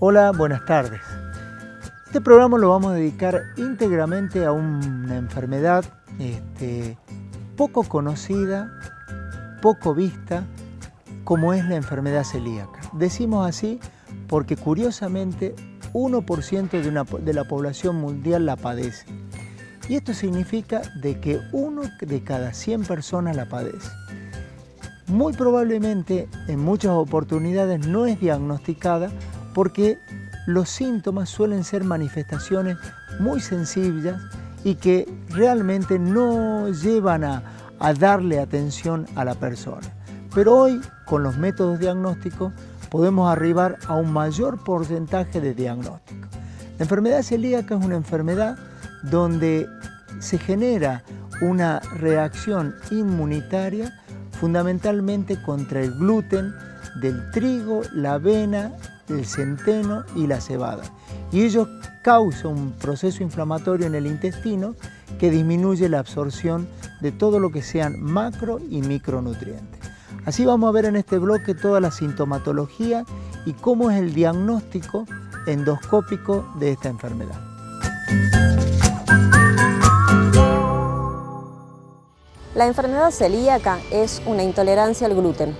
Hola, buenas tardes. Este programa lo vamos a dedicar íntegramente a una enfermedad poco conocida, poco vista, como es la enfermedad celíaca. Decimos así porque curiosamente 1% de la población mundial la padece. Y esto significa de que 1 de cada 100 personas la padece. Muy probablemente en muchas oportunidades no es diagnosticada porque los síntomas suelen ser manifestaciones muy sencillas y que realmente no llevan a darle atención a la persona. Pero hoy, con los métodos diagnósticos, podemos arribar a un mayor porcentaje de diagnóstico. La enfermedad celíaca es una enfermedad donde se genera una reacción inmunitaria fundamentalmente contra el gluten del trigo, la avena, el centeno y la cebada. Y ello causa un proceso inflamatorio en el intestino que disminuye la absorción de todo lo que sean macro y micronutrientes. Así vamos a ver en este bloque toda la sintomatología y cómo es el diagnóstico endoscópico de esta enfermedad. La enfermedad celíaca es una intolerancia al gluten.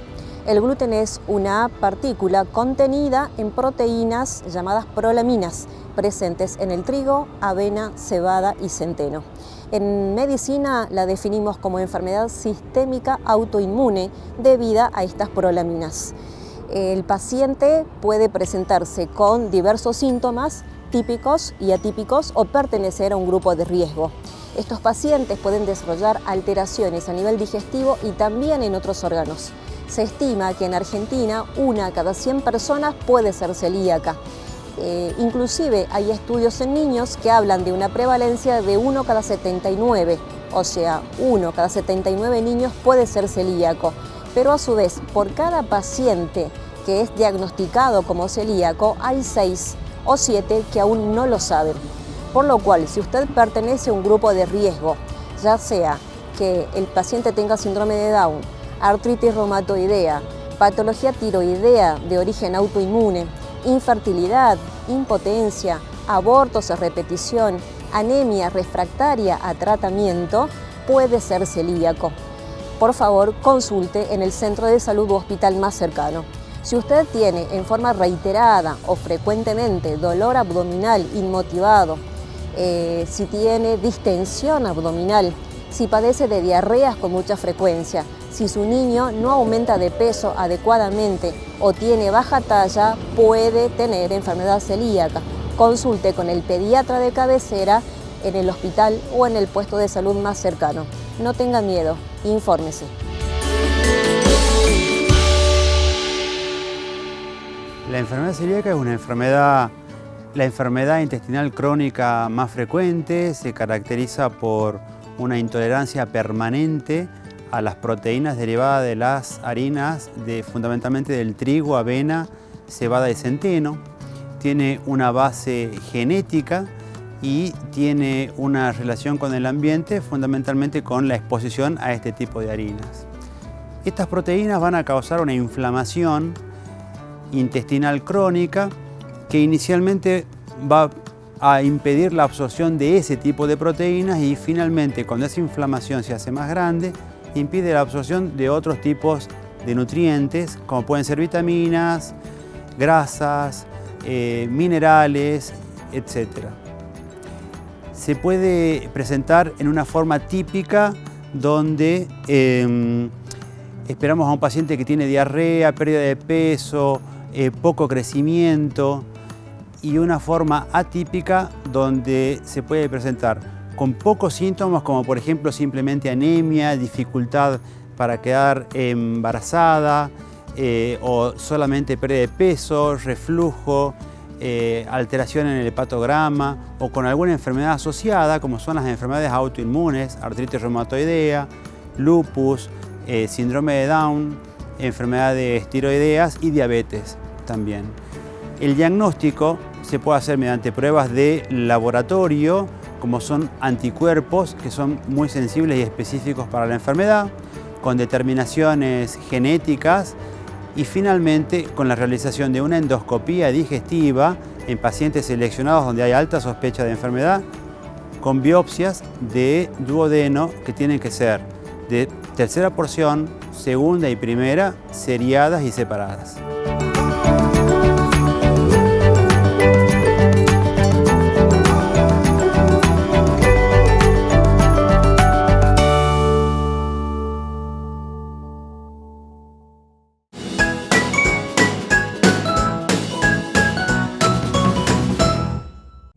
El gluten es una partícula contenida en proteínas llamadas prolaminas, presentes en el trigo, avena, cebada y centeno. En medicina la definimos como enfermedad sistémica autoinmune debida a estas prolaminas. El paciente puede presentarse con diversos síntomas típicos y atípicos o pertenecer a un grupo de riesgo. Estos pacientes pueden desarrollar alteraciones a nivel digestivo y también en otros órganos. Se estima que en Argentina 1 cada 100 personas puede ser celíaca. Inclusive hay estudios en niños que hablan de una prevalencia de 1 cada 79, o sea, 1 cada 79 niños puede ser celíaco. Pero a su vez, por cada paciente que es diagnosticado como celíaco, hay 6 o 7 que aún no lo saben. Por lo cual, si usted pertenece a un grupo de riesgo, ya sea que el paciente tenga síndrome de Down, artritis reumatoidea, patología tiroidea de origen autoinmune, infertilidad, impotencia, abortos a repetición, anemia refractaria a tratamiento, puede ser celíaco. Por favor, consulte en el centro de salud u hospital más cercano. Si usted tiene en forma reiterada o frecuentemente dolor abdominal inmotivado, si tiene distensión abdominal, si padece de diarreas con mucha frecuencia, si su niño no aumenta de peso adecuadamente o tiene baja talla, puede tener enfermedad celíaca. Consulte con el pediatra de cabecera en el hospital o en el puesto de salud más cercano. No tenga miedo, infórmese. La enfermedad celíaca es la enfermedad intestinal crónica más frecuente. Se caracteriza por una intolerancia permanente a las proteínas derivadas de las harinas, fundamentalmente del trigo, avena, cebada y centeno. Tiene una base genética y tiene una relación con el ambiente, fundamentalmente con la exposición a este tipo de harinas. Estas proteínas van a causar una inflamación intestinal crónica que inicialmente va a impedir la absorción de ese tipo de proteínas y finalmente, cuando esa inflamación se hace más grande, impide la absorción de otros tipos de nutrientes, como pueden ser vitaminas, grasas, minerales, etc. Se puede presentar en una forma típica donde esperamos a un paciente que tiene diarrea, pérdida de peso, poco crecimiento, y una forma atípica donde se puede presentar con pocos síntomas, como por ejemplo simplemente anemia, dificultad para quedar embarazada, o solamente pérdida de peso, reflujo, alteración en el hepatograma, o con alguna enfermedad asociada, como son las enfermedades autoinmunes, artritis reumatoidea, lupus, síndrome de Down, enfermedades tiroideas y diabetes también. El diagnóstico se puede hacer mediante pruebas de laboratorio, como son anticuerpos, que son muy sensibles y específicos para la enfermedad, con determinaciones genéticas y finalmente con la realización de una endoscopía digestiva en pacientes seleccionados donde hay alta sospecha de enfermedad, con biopsias de duodeno que tienen que ser de tercera porción, segunda y primera, seriadas y separadas.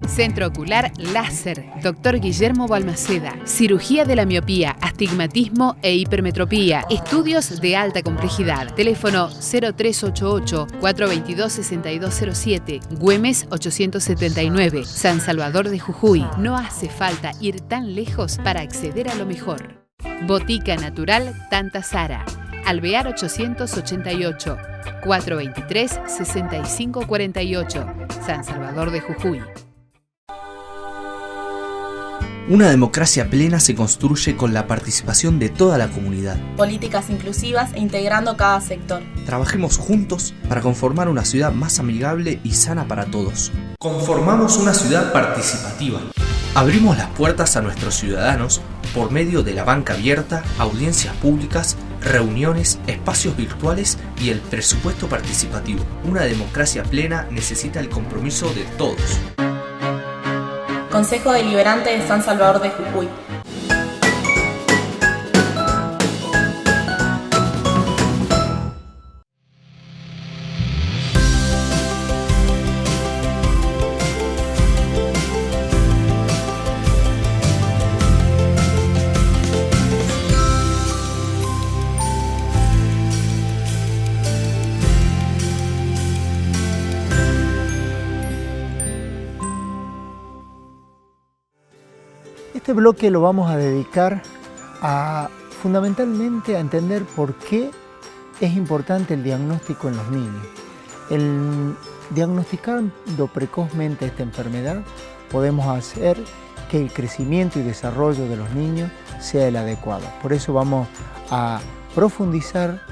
Centro Ocular Láser, Dr. Guillermo Balmaceda. Cirugía de la miopía, astigmatismo e hipermetropía. Estudios de alta complejidad. Teléfono 0388-422-6207. Güemes 879. San Salvador de Jujuy. No hace falta ir tan lejos para acceder a lo mejor. Botica Natural Tanta Sara. Alvear 888. 423-6548. San Salvador de Jujuy. Una democracia plena se construye con la participación de toda la comunidad. Políticas inclusivas e integrando cada sector. Trabajemos juntos para conformar una ciudad más amigable y sana para todos. Conformamos una ciudad participativa. Abrimos las puertas a nuestros ciudadanos por medio de la banca abierta, audiencias públicas, reuniones, espacios virtuales y el presupuesto participativo. Una democracia plena necesita el compromiso de todos. Consejo Deliberante de San Salvador de Jujuy. Este bloque lo vamos a dedicar fundamentalmente a entender por qué es importante el diagnóstico en los niños. Diagnosticando precozmente esta enfermedad, podemos hacer que el crecimiento y desarrollo de los niños sea el adecuado. Por eso vamos a profundizar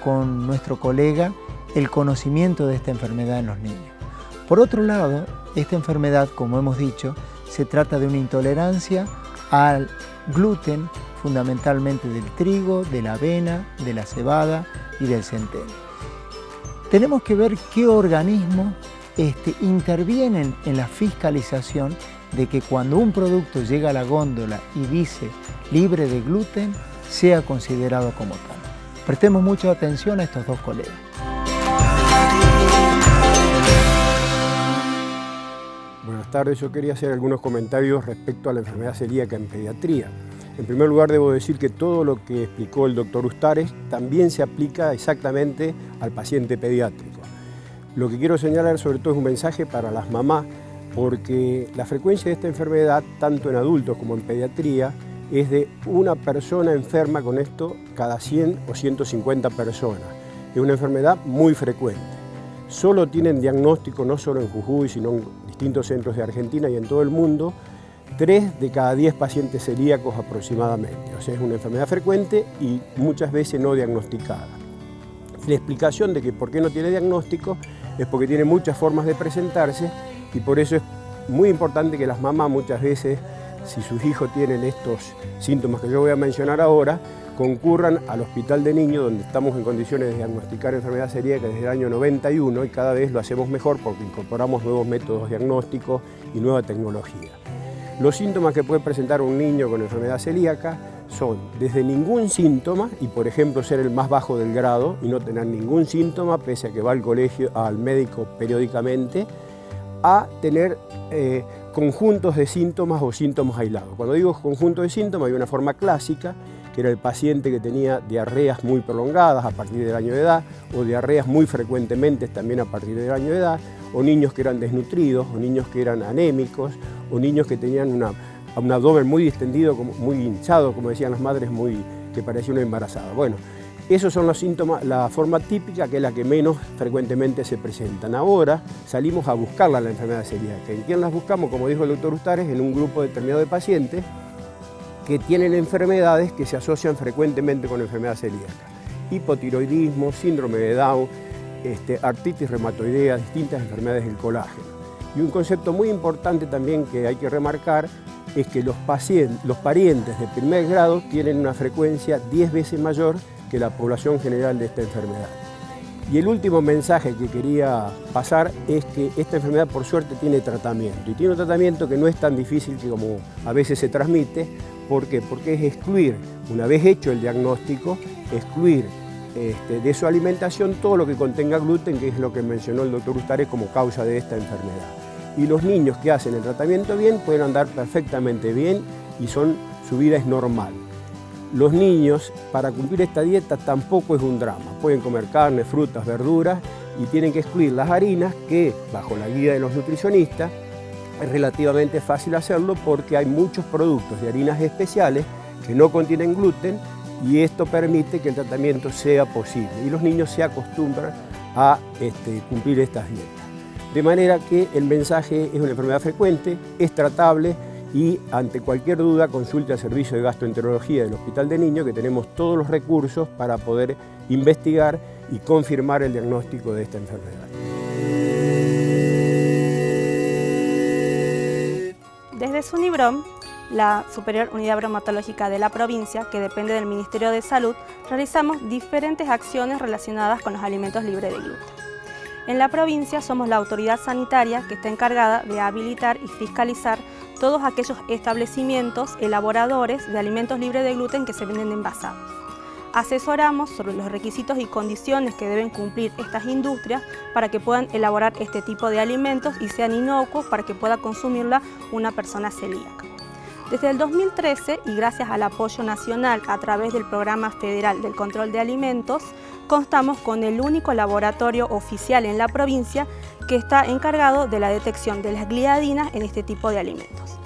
con nuestro colega el conocimiento de esta enfermedad en los niños. Por otro lado, esta enfermedad, como hemos dicho, se trata de una intolerancia al gluten, fundamentalmente del trigo, de la avena, de la cebada y del centeno. Tenemos que ver qué organismos intervienen en la fiscalización de que cuando un producto llega a la góndola y dice libre de gluten, sea considerado como tal. Prestemos mucha atención a estos dos colegas. Buenas tardes, yo quería hacer algunos comentarios respecto a la enfermedad celíaca en pediatría. En primer lugar, debo decir que todo lo que explicó el doctor Ustares también se aplica exactamente al paciente pediátrico. Lo que quiero señalar sobre todo es un mensaje para las mamás, porque la frecuencia de esta enfermedad, tanto en adultos como en pediatría, es de una persona enferma con esto cada 100 o 150 personas. Es una enfermedad muy frecuente. Solo tienen diagnóstico, no solo en Jujuy, sino en distintos centros de Argentina y en todo el mundo, 3 de cada 10 pacientes celíacos aproximadamente. O sea, es una enfermedad frecuente y muchas veces no diagnosticada. La explicación de que por qué no tiene diagnóstico es porque tiene muchas formas de presentarse y por eso es muy importante que las mamás muchas veces, si sus hijos tienen estos síntomas que yo voy a mencionar ahora, concurran al hospital de niños donde estamos en condiciones de diagnosticar enfermedad celíaca desde el año 91 y cada vez lo hacemos mejor porque incorporamos nuevos métodos diagnósticos y nueva tecnología. Los síntomas que puede presentar un niño con enfermedad celíaca son desde ningún síntoma y por ejemplo ser el más bajo del grado y no tener ningún síntoma pese a que va al colegio, al médico periódicamente, a tener conjuntos de síntomas o síntomas aislados. Cuando digo conjunto de síntomas hay una forma clásica que era el paciente que tenía diarreas muy prolongadas a partir del año de edad o diarreas muy frecuentemente también a partir del año de edad, o niños que eran desnutridos, o niños que eran anémicos, o niños que tenían un abdomen muy distendido, muy hinchado, como decían las madres, que parecía una embarazada. Bueno, esos son los síntomas, la forma típica que es la que menos frecuentemente se presentan. Ahora salimos a buscarla la enfermedad celíaca. ¿En quién las buscamos? Como dijo el doctor Ustares, en un grupo determinado de pacientes que tienen enfermedades que se asocian frecuentemente con enfermedad celíaca. hipotiroidismo, síndrome de Down, artritis reumatoidea, distintas enfermedades del colágeno. Y un concepto muy importante también que hay que remarcar es que los parientes de primer grado tienen una frecuencia 10 veces mayor que la población general de esta enfermedad. Y el último mensaje que quería pasar es que esta enfermedad por suerte tiene tratamiento. Y tiene un tratamiento que no es tan difícil que como a veces se transmite. ¿Por qué? Porque es excluir, una vez hecho el diagnóstico, excluir de su alimentación todo lo que contenga gluten, que es lo que mencionó el doctor Ustares como causa de esta enfermedad. Y los niños que hacen el tratamiento bien pueden andar perfectamente bien y su vida es normal. Los niños, para cumplir esta dieta, tampoco es un drama. Pueden comer carne, frutas, verduras y tienen que excluir las harinas, que bajo la guía de los nutricionistas es relativamente fácil hacerlo porque hay muchos productos de harinas especiales que no contienen gluten y esto permite que el tratamiento sea posible y los niños se acostumbran a cumplir estas dietas. De manera que el mensaje es una enfermedad frecuente, es tratable y ante cualquier duda consulte al servicio de gastroenterología del Hospital de Niños, que tenemos todos los recursos para poder investigar y confirmar el diagnóstico de esta enfermedad. Desde SUNIBROM, la Superior Unidad Bromatológica de la provincia, que depende del Ministerio de Salud, realizamos diferentes acciones relacionadas con los alimentos libres de gluten. En la provincia somos la autoridad sanitaria que está encargada de habilitar y fiscalizar todos aquellos establecimientos elaboradores de alimentos libres de gluten que se venden envasados. Asesoramos sobre los requisitos y condiciones que deben cumplir estas industrias para que puedan elaborar este tipo de alimentos y sean inocuos para que pueda consumirla una persona celíaca. Desde el 2013 y gracias al apoyo nacional a través del Programa Federal del Control de Alimentos, contamos con el único laboratorio oficial en la provincia que está encargado de la detección de las gliadinas en este tipo de alimentos.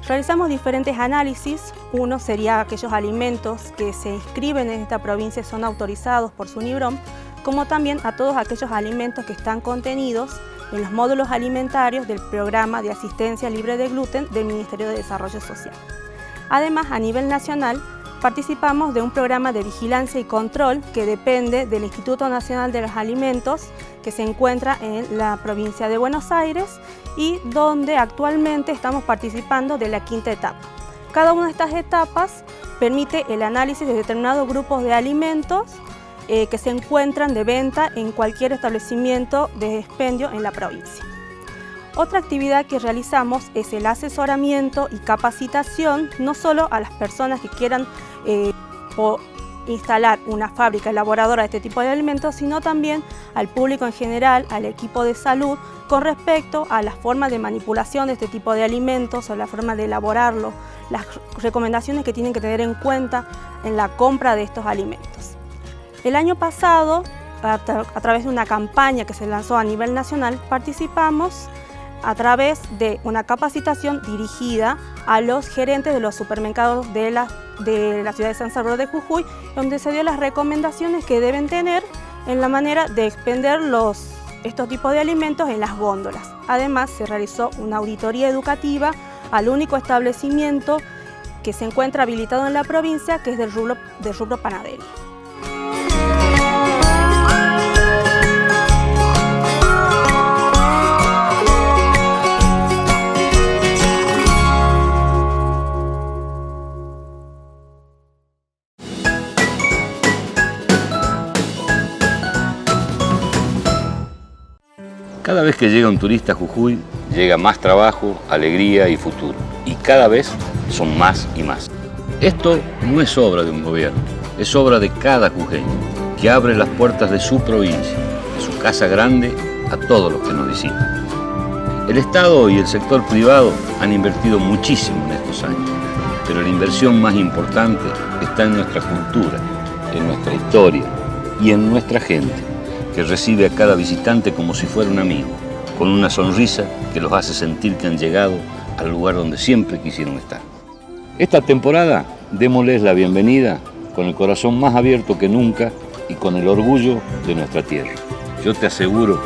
Realizamos diferentes análisis. Uno sería aquellos alimentos que se inscriben en esta provincia y son autorizados por SUNIBROM, como también a todos aquellos alimentos que están contenidos en los módulos alimentarios del Programa de Asistencia Libre de Gluten del Ministerio de Desarrollo Social. Además, a nivel nacional, participamos de un programa de vigilancia y control que depende del Instituto Nacional de los Alimentos, que se encuentra en la provincia de Buenos Aires y donde actualmente estamos participando de la 5ª etapa. Cada una de estas etapas permite el análisis de determinados grupos de alimentos que se encuentran de venta en cualquier establecimiento de expendio en la provincia. Otra actividad que realizamos es el asesoramiento y capacitación, no solo a las personas que quieran instalar una fábrica elaboradora de este tipo de alimentos, sino también al público en general, al equipo de salud, con respecto a las formas de manipulación de este tipo de alimentos o la forma de elaborarlo, las recomendaciones que tienen que tener en cuenta en la compra de estos alimentos. El año pasado, a través de una campaña que se lanzó a nivel nacional, participamos a través de una capacitación dirigida a los gerentes de los supermercados de la ciudad de San Salvador de Jujuy, donde se dio las recomendaciones que deben tener en la manera de expender estos tipos de alimentos en las góndolas. Además, se realizó una auditoría educativa al único establecimiento que se encuentra habilitado en la provincia, que es del rubro panadería. Cada vez que llega un turista a Jujuy, llega más trabajo, alegría y futuro. Y cada vez son más y más. Esto no es obra de un gobierno, es obra de cada jujeño, que abre las puertas de su provincia, de su casa grande, a todos los que nos visitan. El Estado y el sector privado han invertido muchísimo en estos años, pero la inversión más importante está en nuestra cultura, en nuestra historia y en nuestra gente, que recibe a cada visitante como si fuera un amigo, con una sonrisa que los hace sentir que han llegado al lugar donde siempre quisieron estar. Esta temporada, démosles la bienvenida con el corazón más abierto que nunca y con el orgullo de nuestra tierra. Yo te aseguro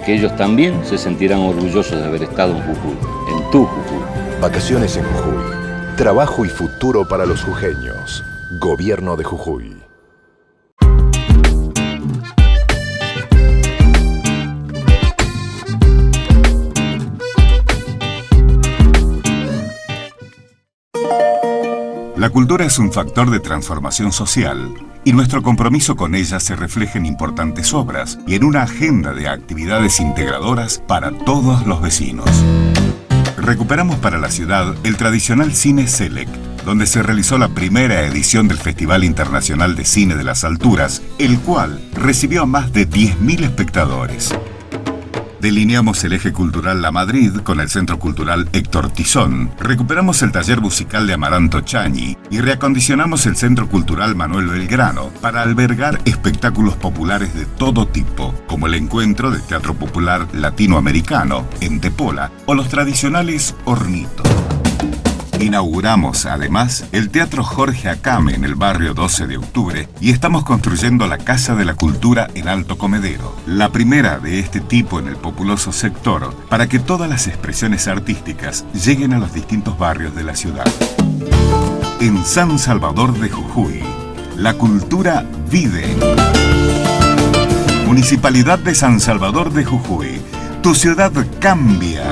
que ellos también se sentirán orgullosos de haber estado en Jujuy, en tu Jujuy. Vacaciones en Jujuy. Trabajo y futuro para los jujeños. Gobierno de Jujuy. La cultura es un factor de transformación social y nuestro compromiso con ella se refleja en importantes obras y en una agenda de actividades integradoras para todos los vecinos. Recuperamos para la ciudad el tradicional Cine Select, donde se realizó la primera edición del Festival Internacional de Cine de las Alturas, el cual recibió a más de 10.000 espectadores. Delineamos el eje cultural La Madrid con el Centro Cultural Héctor Tizón, recuperamos el taller musical de Amaranto Chañi y reacondicionamos el Centro Cultural Manuel Belgrano para albergar espectáculos populares de todo tipo, como el encuentro del Teatro Popular Latinoamericano en Tepola o los tradicionales Hornitos. Inauguramos, además, el Teatro Jorge Acame en el barrio 12 de Octubre y estamos construyendo la Casa de la Cultura en Alto Comedero, la primera de este tipo en el populoso sector, para que todas las expresiones artísticas lleguen a los distintos barrios de la ciudad. En San Salvador de Jujuy, la cultura vive. Municipalidad de San Salvador de Jujuy, tu ciudad cambia.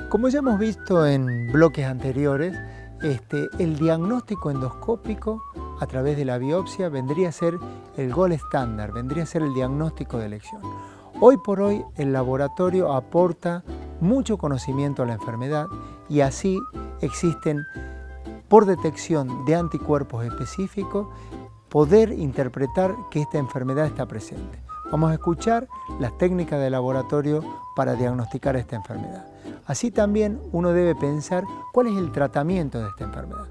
Como ya hemos visto en bloques anteriores, el diagnóstico endoscópico a través de la biopsia vendría a ser el gold estándar, vendría a ser el diagnóstico de elección. Hoy por hoy el laboratorio aporta mucho conocimiento a la enfermedad y así existen, por detección de anticuerpos específicos, poder interpretar que esta enfermedad está presente. Vamos a escuchar las técnicas de laboratorio para diagnosticar esta enfermedad. Así también uno debe pensar cuál es el tratamiento de esta enfermedad.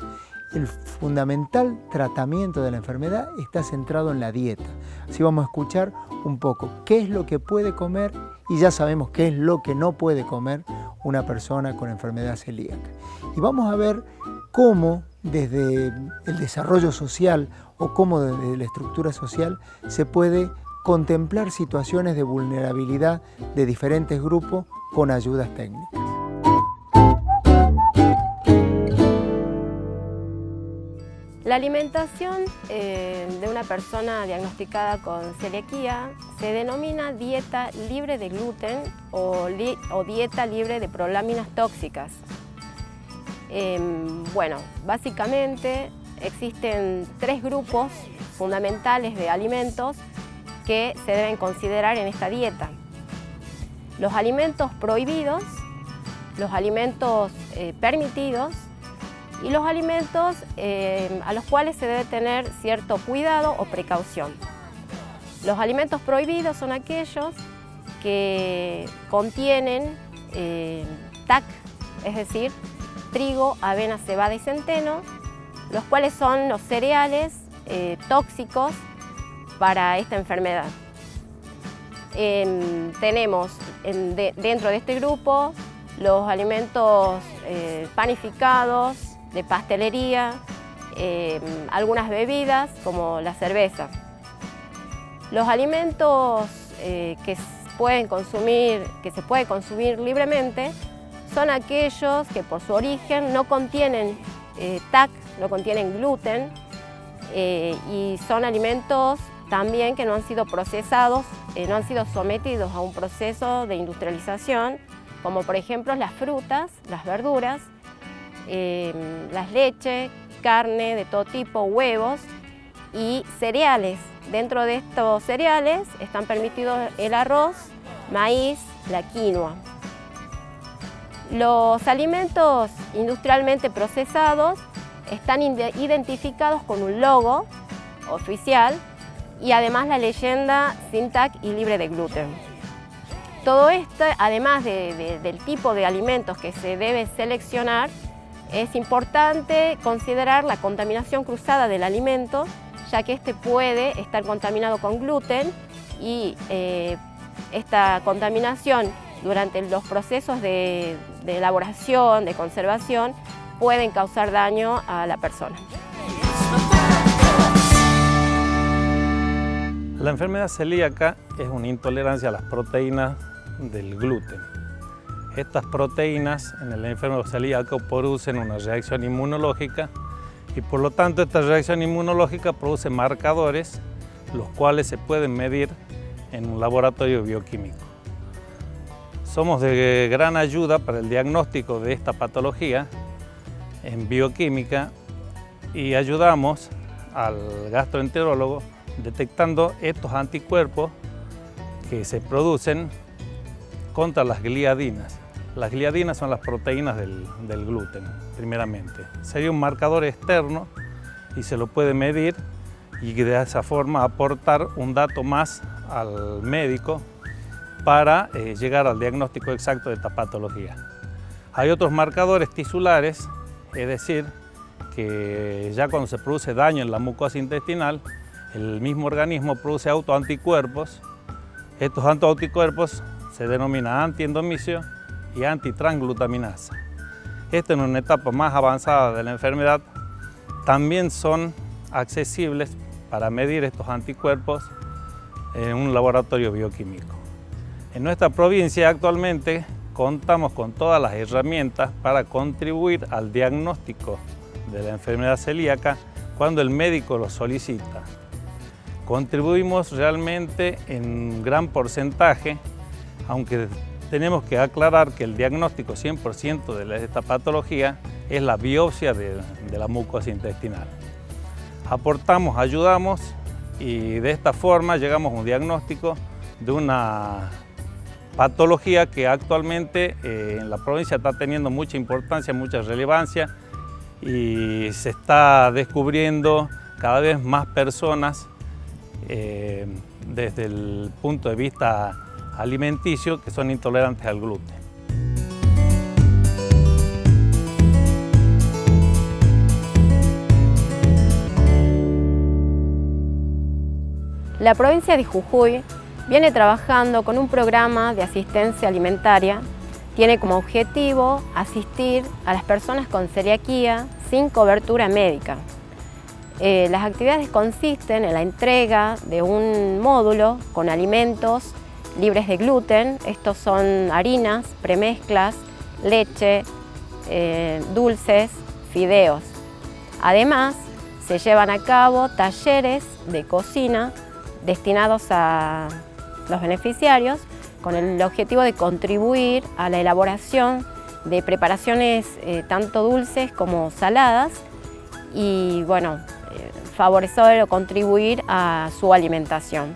El fundamental tratamiento de la enfermedad está centrado en la dieta. Así vamos a escuchar un poco qué es lo que puede comer y ya sabemos qué es lo que no puede comer una persona con enfermedad celíaca. Y vamos a ver cómo desde el desarrollo social o cómo desde la estructura social se puede contemplar situaciones de vulnerabilidad de diferentes grupos con ayudas técnicas. La alimentación de una persona diagnosticada con celiaquía se denomina dieta libre de gluten o dieta libre de prolaminas tóxicas. Bueno, básicamente existen 3 grupos fundamentales de alimentos que se deben considerar en esta dieta. Los alimentos prohibidos, los alimentos permitidos y los alimentos a los cuales se debe tener cierto cuidado o precaución. Los alimentos prohibidos son aquellos que contienen TAC, es decir, trigo, avena, cebada y centeno, los cuales son los cereales tóxicos para esta enfermedad. Tenemos dentro de este grupo los alimentos panificados, de pastelería, algunas bebidas como la cerveza. Los alimentos que se puede consumir libremente son aquellos que por su origen no contienen TAC, no contienen gluten y son alimentos también que no han sido procesados, no han sido sometidos a un proceso de industrialización, como por ejemplo las frutas, las verduras, las leches, carne de todo tipo, huevos y cereales. Dentro de estos cereales están permitidos el arroz, maíz, la quinoa. Los alimentos industrialmente procesados están identificados con un logo oficial y además la leyenda sin TAC y libre de gluten. Todo esto, además del tipo de alimentos que se debe seleccionar, es importante considerar la contaminación cruzada del alimento, ya que este puede estar contaminado con gluten y esta contaminación durante los procesos de elaboración, de conservación, pueden causar daño a la persona. La enfermedad celíaca es una intolerancia a las proteínas del gluten. Estas proteínas en el enfermo celíaco producen una reacción inmunológica y por lo tanto esta reacción inmunológica produce marcadores los cuales se pueden medir en un laboratorio bioquímico. Somos de gran ayuda para el diagnóstico de esta patología en bioquímica y ayudamos al gastroenterólogo detectando estos anticuerpos que se producen contra las gliadinas. Las gliadinas son las proteínas del gluten, primeramente. Sería un marcador externo y se lo puede medir y de esa forma aportar un dato más al médico para llegar al diagnóstico exacto de esta patología. Hay otros marcadores tisulares, es decir, que ya cuando se produce daño en la mucosa intestinal, el mismo organismo produce autoanticuerpos. Estos autoanticuerpos se denominan antiendomicio y antitransglutaminasa. Esto en una etapa más avanzada de la enfermedad también son accesibles para medir estos anticuerpos en un laboratorio bioquímico. En nuestra provincia actualmente contamos con todas las herramientas para contribuir al diagnóstico de la enfermedad celíaca cuando el médico lo solicita. Contribuimos realmente en gran porcentaje, aunque tenemos que aclarar que el diagnóstico 100% de esta patología es la biopsia de la mucosa intestinal. Aportamos, ayudamos y de esta forma llegamos a un diagnóstico de una patología que actualmente en la provincia está teniendo mucha importancia, mucha relevancia y se está descubriendo cada vez más personas desde el punto de vista alimenticio que son intolerantes al gluten. La provincia de Jujuy viene trabajando con un programa de asistencia alimentaria. Tiene como objetivo asistir a las personas con celiaquía sin cobertura médica. Las actividades consisten en la entrega de un módulo con alimentos libres de gluten. Estos son harinas, premezclas, leche, dulces, fideos. Además, se llevan a cabo talleres de cocina destinados a los beneficiarios con el objetivo de contribuir a la elaboración de preparaciones tanto dulces como saladas y bueno, favorecer o contribuir a su alimentación.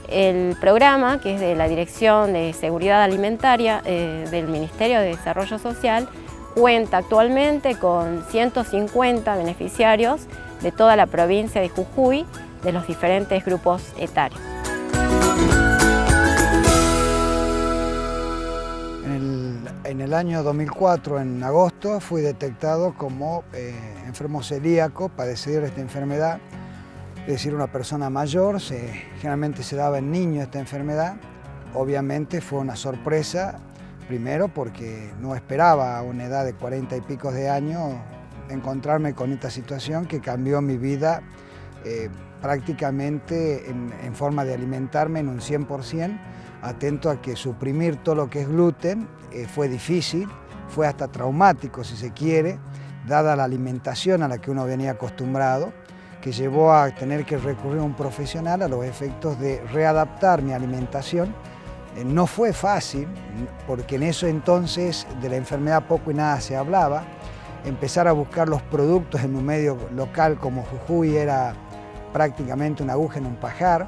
El programa, que es de la Dirección de Seguridad Alimentaria del Ministerio de Desarrollo Social, cuenta actualmente con 150 beneficiarios de toda la provincia de Jujuy, de los diferentes grupos etarios. En el año 2004, en agosto, fui detectado como enfermo celíaco, padecer esta enfermedad, es decir, una persona mayor, generalmente se daba en niños esta enfermedad. Obviamente fue una sorpresa, primero porque no esperaba a una edad de 40 y pico de años encontrarme con esta situación que cambió mi vida prácticamente en forma de alimentarme en un 100%, atento a que suprimir todo lo que es gluten fue difícil, fue hasta traumático si se quiere, dada la alimentación a la que uno venía acostumbrado, que llevó a tener que recurrir a un profesional a los efectos de readaptar mi alimentación. No fue fácil, porque en eso entonces de la enfermedad poco y nada se hablaba. Empezar a buscar los productos en un medio local como Jujuy era prácticamente una aguja en un pajar,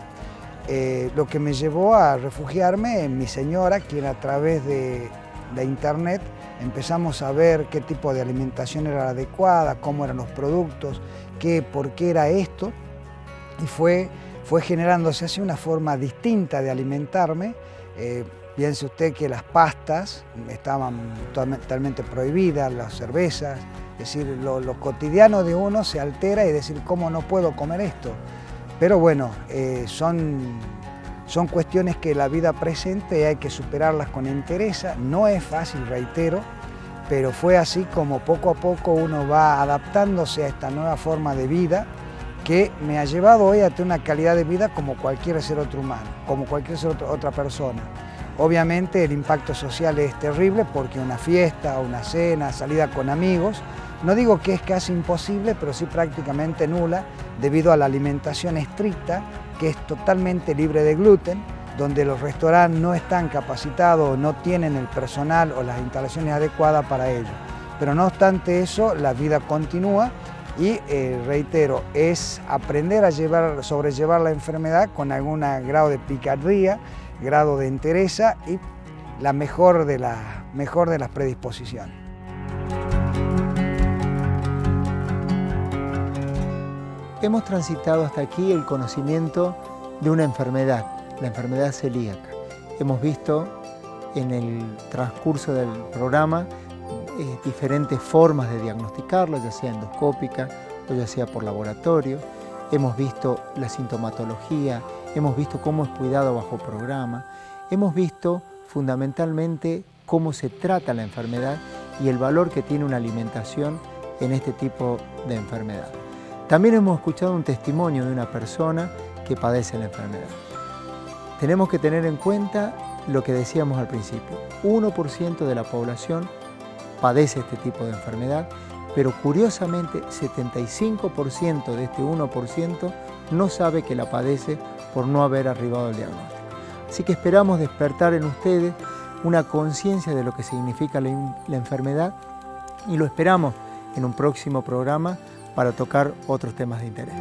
lo que me llevó a refugiarme en mi señora, quien a través de internet empezamos a ver qué tipo de alimentación era la adecuada, cómo eran los productos, por qué era esto, y fue generándose así una forma distinta de alimentarme. Piense usted que las pastas estaban totalmente prohibidas, las cervezas, es decir, lo cotidiano de uno se altera y decir, ¿cómo no puedo comer esto? Pero bueno, son Son cuestiones que la vida presente y hay que superarlas con entereza. No es fácil, reitero, pero fue así como poco a poco uno va adaptándose a esta nueva forma de vida que me ha llevado hoy a tener una calidad de vida como cualquier ser otro humano, como cualquier otra persona. Obviamente el impacto social es terrible porque una fiesta, una cena, salida con amigos, no digo que es casi imposible, pero sí prácticamente nula debido a la alimentación estricta que es totalmente libre de gluten, donde los restaurantes no están capacitados, no tienen el personal o las instalaciones adecuadas para ello. Pero no obstante eso, la vida continúa y, reitero, es aprender a sobrellevar la enfermedad con algún grado de picardía, grado de entereza y la mejor de las predisposiciones. Hemos transitado hasta aquí el conocimiento de una enfermedad, la enfermedad celíaca. Hemos visto en el transcurso del programa diferentes formas de diagnosticarlo, ya sea endoscópica o ya sea por laboratorio. Hemos visto la sintomatología, hemos visto cómo es cuidado bajo programa, hemos visto fundamentalmente cómo se trata la enfermedad y el valor que tiene una alimentación en este tipo de enfermedad. También hemos escuchado un testimonio de una persona que padece la enfermedad. Tenemos que tener en cuenta lo que decíamos al principio. 1% de la población padece este tipo de enfermedad, pero curiosamente 75% de este 1% no sabe que la padece por no haber arribado al diagnóstico. Así que esperamos despertar en ustedes una conciencia de lo que significa la enfermedad y lo esperamos en un próximo programa para tocar otros temas de interés.